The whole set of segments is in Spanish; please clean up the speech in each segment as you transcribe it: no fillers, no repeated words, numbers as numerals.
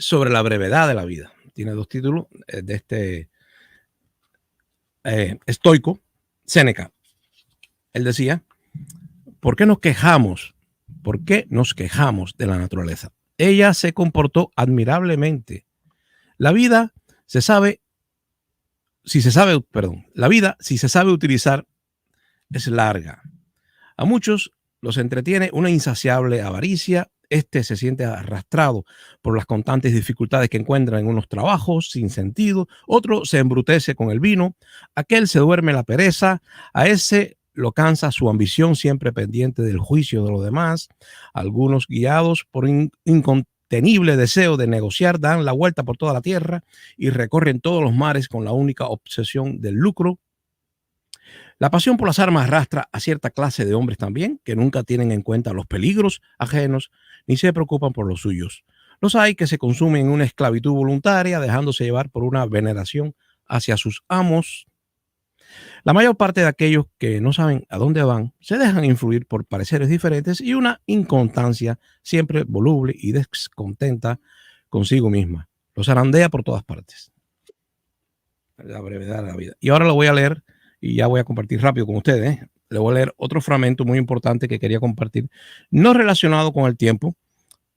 sobre la brevedad de la vida. Tiene dos títulos de este estoico, Séneca. Él decía, ¿por qué nos quejamos? ¿Por qué nos quejamos de la naturaleza? Ella se comportó admirablemente. La vida se sabe, la vida, si se sabe utilizar, es larga. A muchos los entretiene una insaciable avaricia. Este se siente arrastrado por las constantes dificultades que encuentra en unos trabajos sin sentido. Otro se embrutece con el vino. Aquel se duerme la pereza. A ese lo cansa su ambición siempre pendiente del juicio de los demás. Algunos, guiados por incontenible deseo de negociar, dan la vuelta por toda la tierra y recorren todos los mares con la única obsesión del lucro. La pasión por las armas arrastra a cierta clase de hombres también, que nunca tienen en cuenta los peligros ajenos ni se preocupan por los suyos. Los hay que se consumen en una esclavitud voluntaria, dejándose llevar por una veneración hacia sus amos. La mayor parte de aquellos que no saben a dónde van se dejan influir por pareceres diferentes y una inconstancia siempre voluble y descontenta consigo misma. Los zarandea por todas partes. La brevedad de la vida. Y ahora lo voy a leer y ya voy a compartir rápido con ustedes. Le voy a leer otro fragmento muy importante que quería compartir, no relacionado con el tiempo,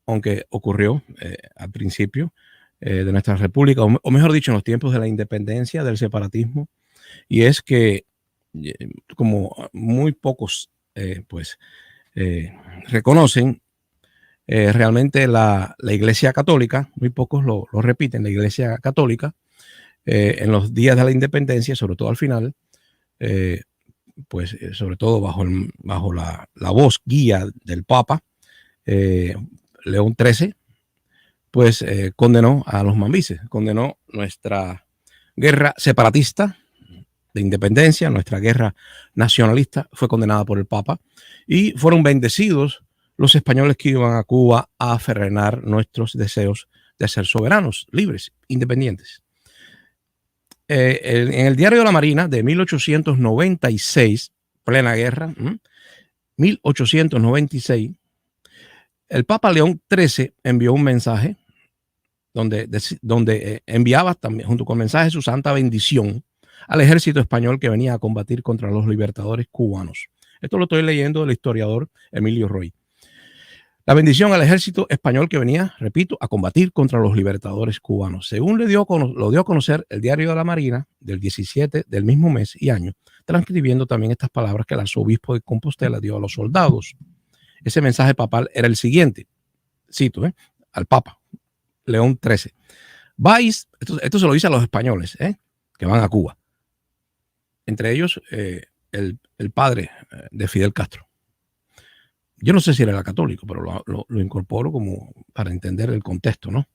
aunque ocurrió al principio de nuestra república, o mejor dicho, en los tiempos de la independencia, del separatismo, y es que como muy pocos reconocen realmente la Iglesia Católica, muy pocos lo repiten, la Iglesia Católica, en los días de la independencia, sobre todo al final, sobre todo bajo la voz guía del Papa, León XIII, condenó a los mambises, condenó nuestra guerra separatista de independencia, nuestra guerra nacionalista fue condenada por el Papa y fueron bendecidos los españoles que iban a Cuba a frenar nuestros deseos de ser soberanos, libres, independientes. En el Diario de la Marina de 1896, plena guerra, 1896, el Papa León XIII envió un mensaje donde enviaba también, junto con mensaje, su santa bendición al ejército español que venía a combatir contra los libertadores cubanos. Esto lo estoy leyendo del historiador Emilio Roy. La bendición al ejército español que venía, repito, a combatir contra los libertadores cubanos. Según lo dio a conocer el Diario de la Marina del 17 del mismo mes y año, transcribiendo también estas palabras que el arzobispo de Compostela dio a los soldados. Ese mensaje papal era el siguiente, cito, al Papa León XIII. Vais, esto se lo dice a los españoles, que van a Cuba. Entre ellos, el padre de Fidel Castro. Yo no sé si era católico, pero lo incorporo como para entender el contexto, ¿no?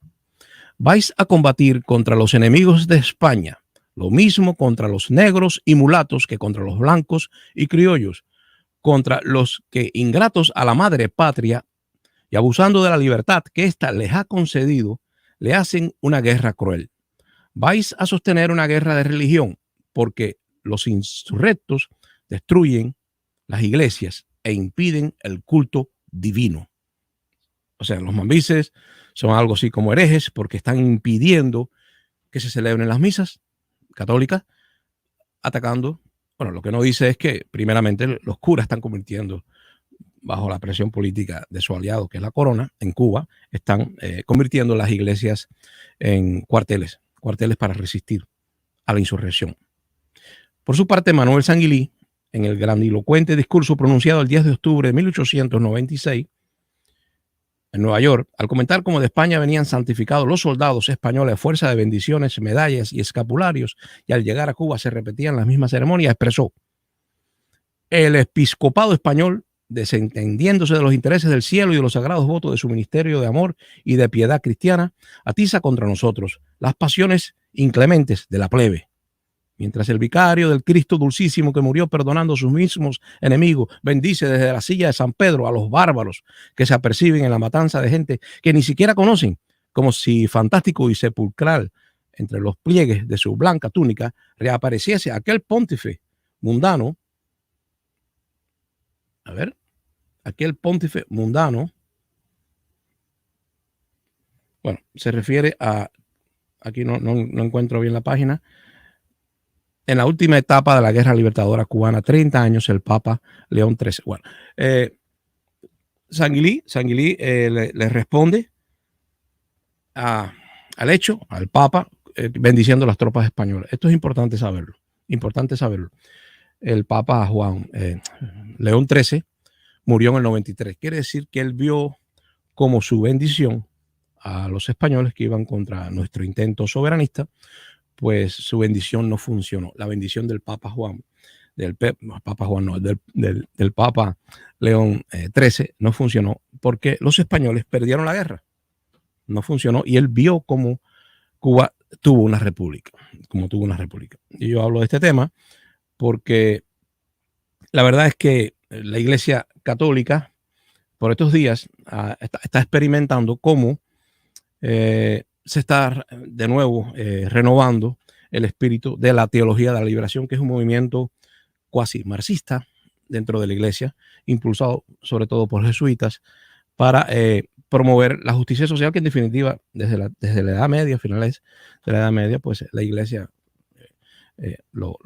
Vais a combatir contra los enemigos de España, lo mismo contra los negros y mulatos que contra los blancos y criollos, contra los que, ingratos a la madre patria y abusando de la libertad que ésta les ha concedido, le hacen una guerra cruel. Vais a sostener una guerra de religión, porque los insurrectos destruyen las iglesias e impiden el culto divino. O sea, los mambises son algo así como herejes porque están impidiendo que se celebren las misas católicas, atacando. Bueno, lo que no dice es que primeramente los curas están convirtiendo, bajo la presión política de su aliado, que es la corona, en Cuba, están convirtiendo las iglesias en cuarteles para resistir a la insurrección. Por su parte, Manuel Sanguilí, en el grandilocuente discurso pronunciado el 10 de octubre de 1896 en Nueva York, al comentar cómo de España venían santificados los soldados españoles a fuerza de bendiciones, medallas y escapularios, y al llegar a Cuba se repetían las mismas ceremonias, expresó: el episcopado español, desentendiéndose de los intereses del cielo y de los sagrados votos de su ministerio de amor y de piedad cristiana, atiza contra nosotros las pasiones inclementes de la plebe. Mientras el vicario del Cristo dulcísimo que murió perdonando a sus mismos enemigos bendice desde la silla de San Pedro a los bárbaros que se aperciben en la matanza de gente que ni siquiera conocen, como si fantástico y sepulcral entre los pliegues de su blanca túnica reapareciese aquel pontífice mundano, Bueno, se refiere a, aquí no encuentro bien la página, en la última etapa de la Guerra Libertadora Cubana, 30 años, el Papa León XIII. Bueno, Sanguilí le responde al hecho, al Papa, bendiciendo las tropas españolas. Esto es importante saberlo, importante saberlo. El Papa León XIII murió en el 93. Quiere decir que él vio como su bendición a los españoles que iban contra nuestro intento soberanista, pues su bendición no funcionó. La bendición del Papa Juan, del Papa León XIII no funcionó porque los españoles perdieron la guerra. No funcionó y él vio cómo Cuba tuvo una república, Y yo hablo de este tema porque la verdad es que la Iglesia Católica por estos días está experimentando cómo se está de nuevo renovando el espíritu de la teología de la liberación, que es un movimiento cuasi marxista dentro de la Iglesia, impulsado sobre todo por jesuitas, para promover la justicia social, que en definitiva, desde la Edad Media, finales de la Edad Media, pues la Iglesia lo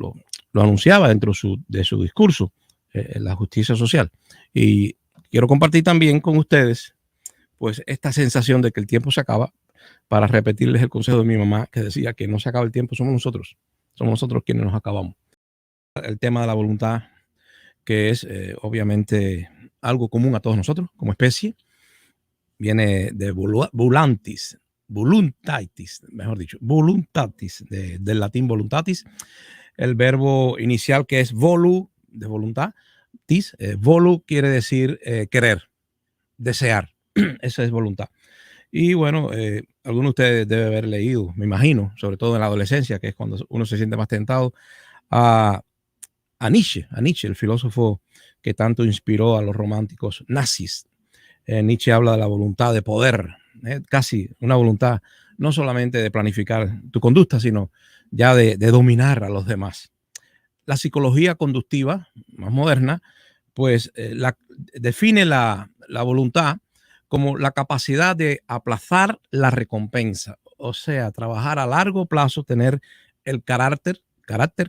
anunciaba dentro de su discurso, la justicia social. Y quiero compartir también con ustedes pues esta sensación de que el tiempo se acaba, para repetirles el consejo de mi mamá que decía que no se acaba el tiempo, somos nosotros quienes nos acabamos. El tema de la voluntad, que es obviamente algo común a todos nosotros como especie, viene de voluntatis, mejor dicho, voluntatis, del latín voluntatis, el verbo inicial que es volu, de voluntad, volu quiere decir querer, desear, esa es voluntad. Y bueno, algunos de ustedes deben haber leído, me imagino, sobre todo en la adolescencia, que es cuando uno se siente más tentado, a Nietzsche, el filósofo que tanto inspiró a los románticos nazis. Nietzsche habla de la voluntad de poder, casi una voluntad no solamente de planificar tu conducta, sino ya de dominar a los demás. La psicología conductiva, más moderna, pues define la voluntad como la capacidad de aplazar la recompensa, o sea, trabajar a largo plazo, tener el carácter,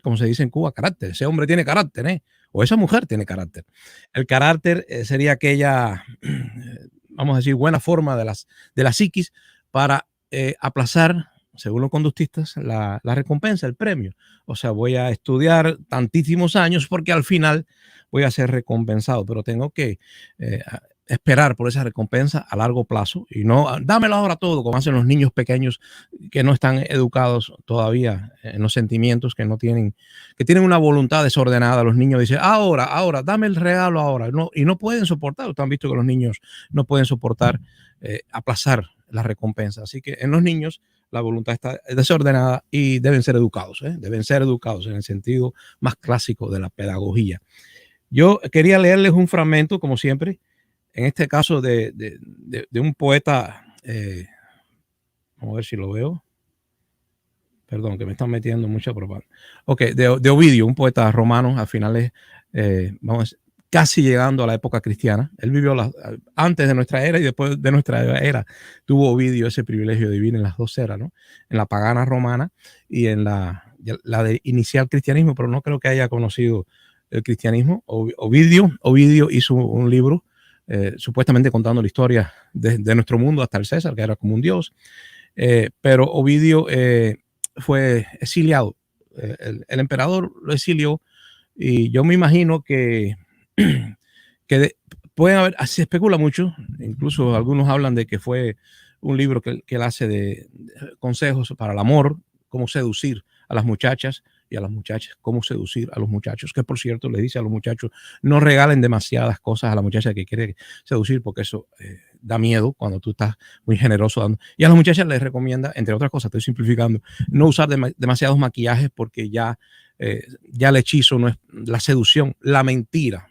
como se dice en Cuba, carácter. Ese hombre tiene carácter, o esa mujer tiene carácter. El carácter sería aquella, vamos a decir, buena forma de la psiquis para aplazar, según los conductistas, la recompensa, el premio. O sea, voy a estudiar tantísimos años porque al final voy a ser recompensado, pero tengo que esperar por esa recompensa a largo plazo y no dámelo ahora todo, como hacen los niños pequeños que no están educados todavía en los sentimientos, que tienen una voluntad desordenada. Los niños dicen, ahora, dame el regalo ahora. No, y no pueden soportar. Ustedes han visto que los niños no pueden soportar aplazar la recompensa. Así que en los niños la voluntad está desordenada y deben ser educados, deben ser educados en el sentido más clásico de la pedagogía. Yo quería leerles un fragmento, como siempre, en este caso de un poeta, vamos a ver si lo veo. Perdón, que me están metiendo mucha propaganda. Ok, de Ovidio, un poeta romano a finales, vamos a decir, casi llegando a la época cristiana. Él vivió antes de nuestra era y después de nuestra era. Tuvo Ovidio ese privilegio de vivir en las dos eras, ¿no? En la pagana romana y en la de inicial cristianismo, pero no creo que haya conocido el cristianismo. Ovidio hizo un libro supuestamente contando la historia de nuestro mundo hasta el César, que era como un dios. Pero Ovidio fue exiliado. El emperador lo exilió y yo me imagino que pueden haber, se especula mucho, incluso algunos hablan de que fue un libro que él hace de consejos para el amor, cómo seducir a las muchachas y a las muchachas, cómo seducir a los muchachos, que por cierto le dice a los muchachos, no regalen demasiadas cosas a la muchacha que quiere seducir, porque eso da miedo cuando tú estás muy generoso dando. Y a las muchachas les recomienda, entre otras cosas, estoy simplificando, no usar demasiados maquillajes porque ya el hechizo no es la seducción, la mentira,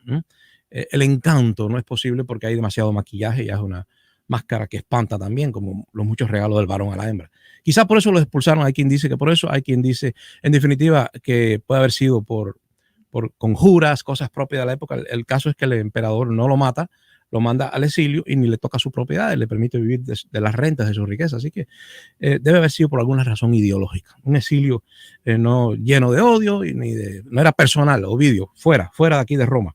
el encanto no es posible porque hay demasiado maquillaje, ya es una máscara que espanta también, como los muchos regalos del varón a la hembra. Quizás por eso los expulsaron, hay quien dice que por eso, hay quien dice, en definitiva, que puede haber sido por conjuras, cosas propias de la época. El caso es que el emperador no lo mata lo manda al exilio y ni le toca su propiedad, le permite vivir de las rentas de su riqueza. Así que debe haber sido por alguna razón ideológica. Un exilio no lleno de odio, y no era personal. Ovidio, fuera de aquí de Roma.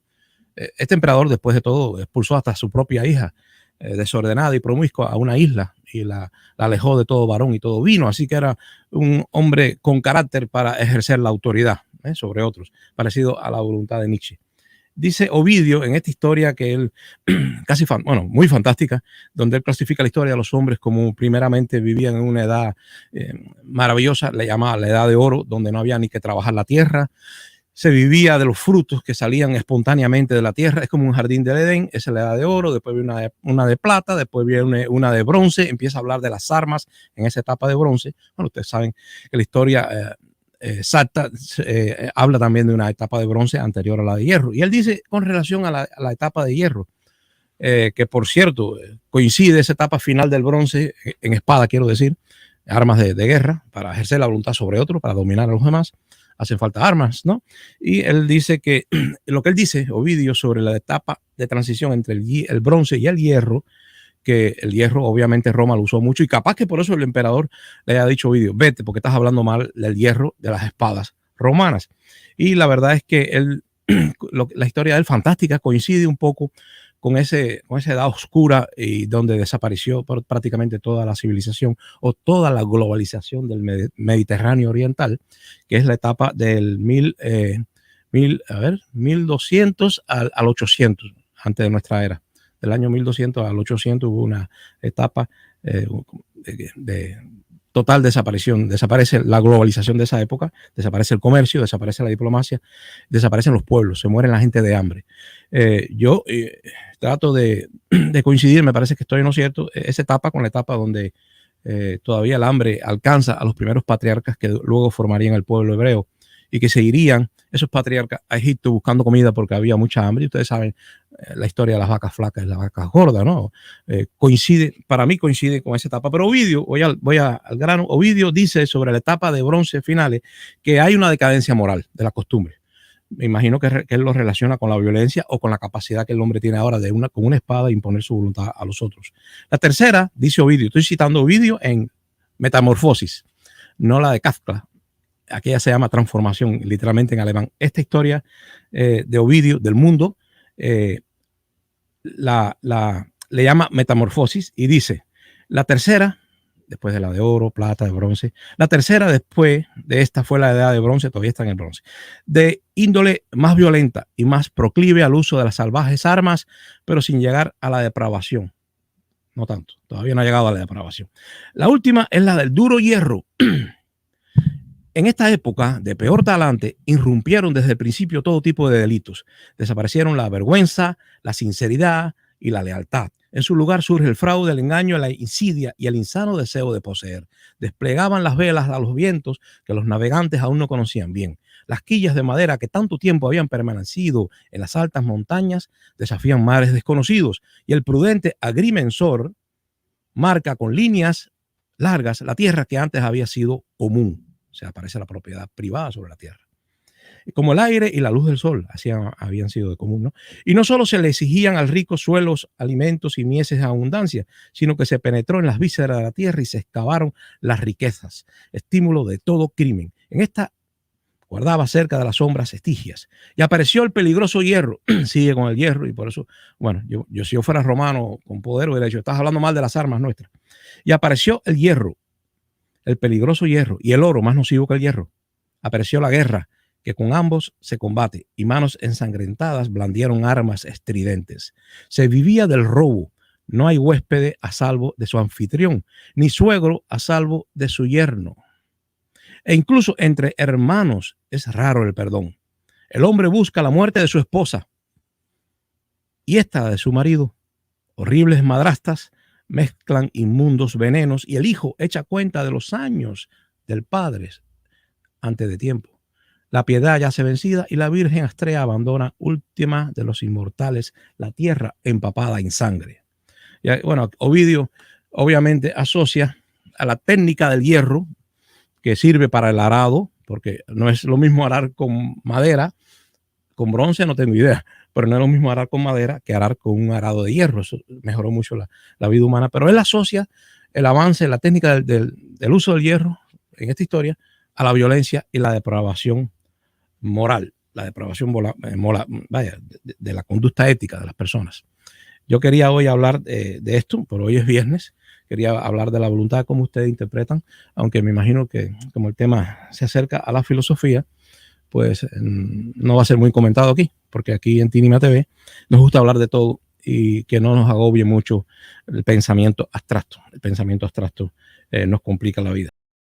Este emperador, después de todo, expulsó hasta a su propia hija, desordenada y promiscua, a una isla y la alejó de todo varón y todo vino. Así que era un hombre con carácter para ejercer la autoridad sobre otros, parecido a la voluntad de Nietzsche. Dice Ovidio en esta historia que él, muy fantástica, donde él clasifica la historia de los hombres como primeramente vivían en una edad maravillosa, le llamaba la edad de oro, donde no había ni que trabajar la tierra, se vivía de los frutos que salían espontáneamente de la tierra, es como un jardín del Edén, esa es la edad de oro, después viene una de plata, después viene una de bronce, empieza a hablar de las armas en esa etapa de bronce. Bueno, ustedes saben que la historia exacta habla también de una etapa de bronce anterior a la de hierro. Y él dice con relación a la etapa de hierro, que por cierto coincide esa etapa final del bronce, en espada quiero decir, armas de guerra, para ejercer la voluntad sobre otro, para dominar a los demás. Hacen falta armas, ¿no? Y él dice que lo que él dice, Ovidio, sobre la etapa de transición entre el bronce y el hierro, que el hierro obviamente Roma lo usó mucho y capaz que por eso el emperador le haya dicho a Ovidio, vete porque estás hablando mal del hierro de las espadas romanas. Y la verdad es que la historia de él fantástica, coincide un poco con esa edad oscura y donde desapareció prácticamente toda la civilización o toda la globalización del Mediterráneo oriental, que es la etapa del 1200 al 800 antes de nuestra era. Del año 1200 al 800 hubo una etapa de total desaparición. Desaparece la globalización de esa época, desaparece el comercio, desaparece la diplomacia, desaparecen los pueblos, se mueren la gente de hambre. Yo trato de coincidir, me parece que estoy en lo cierto, esa etapa con la etapa donde todavía el hambre alcanza a los primeros patriarcas que luego formarían el pueblo hebreo y que seguirían esos patriarcas a Egipto buscando comida porque había mucha hambre. Y ustedes saben la historia de las vacas flacas y las vacas gordas, ¿no? Para mí coincide con esa etapa. Pero Ovidio, voy al grano, Ovidio dice sobre la etapa de bronce finales que hay una decadencia moral de la costumbre. Me imagino que él lo relaciona con la violencia o con la capacidad que el hombre tiene ahora de con una espada imponer su voluntad a los otros. La tercera, dice Ovidio, estoy citando Ovidio en Metamorfosis, no la de Kafka. Aquella se llama Transformación, literalmente en alemán. Esta historia de Ovidio, del mundo, le llama Metamorfosis y dice, la tercera, después de la de oro, plata, de bronce, la tercera después de esta fue la edad de bronce, todavía está en el bronce, de índole más violenta y más proclive al uso de las salvajes armas, pero sin llegar a la depravación. No tanto, todavía no ha llegado a la depravación. La última es la del duro hierro. En esta época de peor talante, irrumpieron desde el principio todo tipo de delitos. Desaparecieron la vergüenza, la sinceridad y la lealtad. En su lugar surge el fraude, el engaño, la insidia y el insano deseo de poseer. Desplegaban las velas a los vientos que los navegantes aún no conocían bien. Las quillas de madera que tanto tiempo habían permanecido en las altas montañas desafían mares desconocidos y el prudente agrimensor marca con líneas largas la tierra que antes había sido común. O sea, aparece la propiedad privada sobre la tierra. Como el aire y la luz del sol habían sido de común, ¿no? Y no solo se le exigían al rico suelos, alimentos y mieses en abundancia, sino que se penetró en las vísceras de la tierra y se excavaron las riquezas, estímulo de todo crimen. En esta guardaba cerca de las sombras estigias. Y apareció el peligroso hierro. Sigue con el hierro y por eso, bueno, yo si yo fuera romano con poder hubiera dicho, estás hablando mal de las armas nuestras. Y apareció el hierro, el peligroso hierro y el oro más nocivo que el hierro. Apareció la guerra, que con ambos se combate, y manos ensangrentadas blandieron armas estridentes. Se vivía del robo. No hay huésped a salvo de su anfitrión, ni suegro a salvo de su yerno. E incluso entre hermanos es raro el perdón. El hombre busca la muerte de su esposa y esta de su marido. Horribles madrastas mezclan inmundos venenos y el hijo echa cuenta de los años del padre antes de tiempo. La piedad yace vencida y la Virgen Astrea abandona, última de los inmortales, la tierra empapada en sangre. Y bueno, Ovidio obviamente asocia a la técnica del hierro que sirve para el arado, porque no es lo mismo arar con madera, con bronce no tengo idea, pero no es lo mismo arar con madera que arar con un arado de hierro. Eso mejoró mucho la vida humana, pero él asocia el avance, la técnica del uso del hierro en esta historia a la violencia y la depravación moral, la depravación de la conducta ética de las personas. Yo quería hoy hablar de esto, pero hoy es viernes. Quería hablar de la voluntad, como ustedes interpretan, aunque me imagino que como el tema se acerca a la filosofía, pues no va a ser muy comentado aquí, porque aquí en Tinima TV nos gusta hablar de todo y que no nos agobie mucho el pensamiento abstracto. El pensamiento abstracto nos complica la vida.